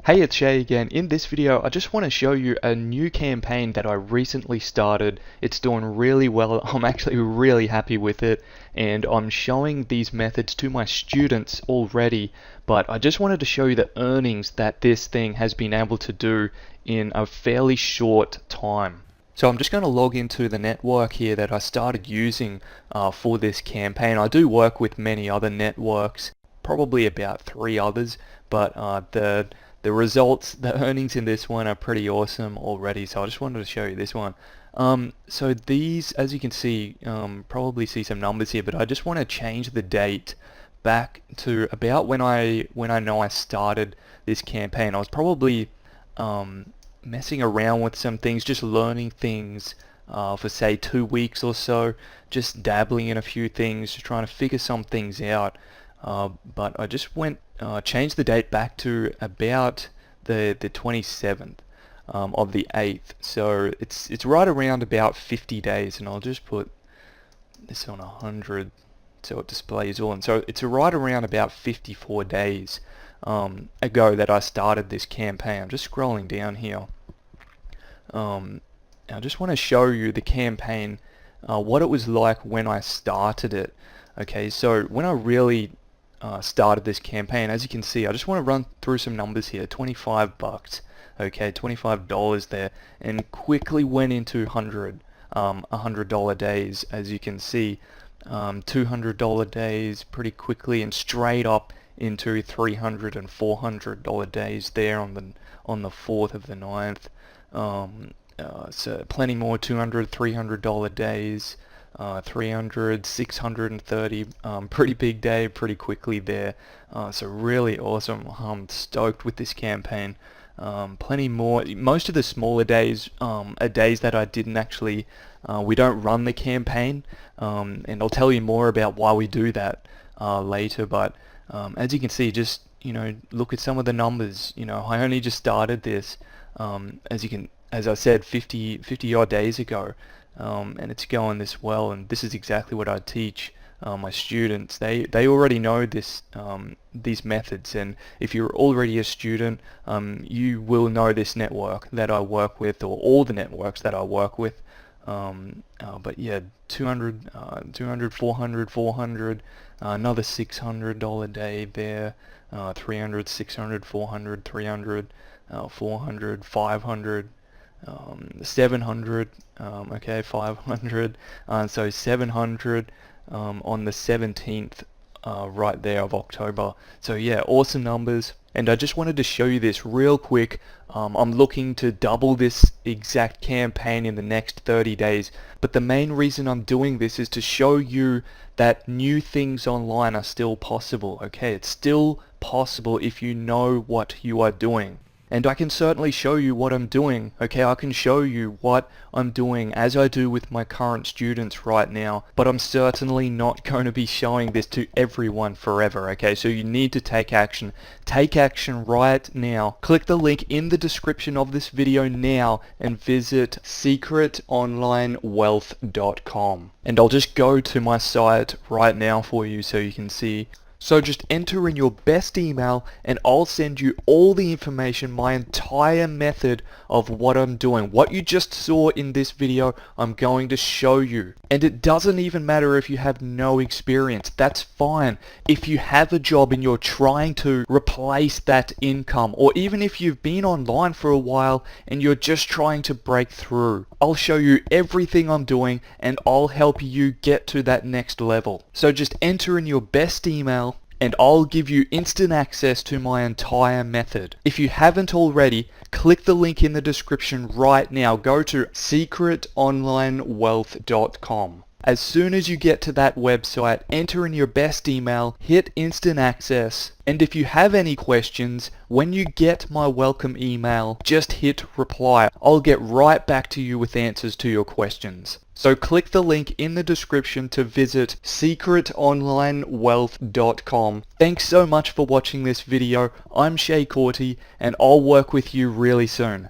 Hey, it's Shay again. In this video, I just want to show you a new campaign that I recently started. It's doing really well. I'm actually really happy with it, and I'm showing these methods to my students already, but I just wanted to show you the earnings that this thing has been able to do in a fairly short time. So I'm just going to log into the network here that I started using for this campaign. I do work with many other networks, probably about 3 others, but the results, the earnings in this one are pretty awesome already, so I just wanted to show you this one. So these, as you can see, probably see some numbers here, but I just want to change the date back to about when I know I started this campaign. I was probably messing around with some things, just learning things for say 2 weeks or so, just dabbling in a few things, just trying to figure some things out. But I just changed the date back to about the 27th of the 8th. So it's right around about 50 days, and I'll just put this on 100 so it displays all. And so it's right around about 54 days ago that I started this campaign. I'm just scrolling down here. I just want to show you the campaign, what it was like when I started it. Okay, so when I really started this campaign, as you can see, I just want to run through some numbers here. 25 bucks, okay, $25 there, and quickly went into $100 days, as you can see. $200 days pretty quickly, and straight up into $300 and $400 days there on the 4th of the 9th. So plenty more $200, $300 days. 300, 630, pretty big day, pretty quickly there. So really awesome. I'm stoked with this campaign. Plenty more. Most of the smaller days are days that I didn't actually, we don't run the campaign, and I'll tell you more about why we do that later. But as you can see, just look at some of the numbers. I only just started this, as I said, 50 odd days ago. And it's going this well, and this is exactly what I teach my students. They already know these methods, and if you're already a student, you will know this network that I work with, or all the networks that I work with. But yeah, 200, 400, 400, another $600 day there, 300, 600, 400, 300, 400, 500. 700, okay, 500, so 700 on the 17th right there of October. So yeah, awesome numbers, and I just wanted to show you this real quick. I'm looking to double this exact campaign in the next 30 days, but the main reason I'm doing this is to show you that new things online are still possible. Okay, it's still possible if you know what you are doing. And I can certainly show you what I'm doing, okay? I can show you what I'm doing as I do with my current students right now, but I'm certainly not going to be showing this to everyone forever, okay? So you need to take action. Take action right now. Click the link in the description of this video now and visit secretonlinewealth.com. And I'll just go to my site right now for you so you can see. So just enter in your best email, and I'll send you all the information, my entire method of what I'm doing. What you just saw in this video, I'm going to show you. And it doesn't even matter if you have no experience. That's fine. If you have a job and you're trying to replace that income, or even if you've been online for a while and you're just trying to break through, I'll show you everything I'm doing, and I'll help you get to that next level. So just enter in your best email, and I'll give you instant access to my entire method. If you haven't already, click the link in the description right now. Go to secretonlinewealth.com. As soon as you get to that website, enter in your best email, hit instant access, and if you have any questions, when you get my welcome email, just hit reply. I'll get right back to you with answers to your questions. So click the link in the description to visit secretonlinewealth.com. Thanks so much for watching this video. I'm Shay Corty, and I'll work with you really soon.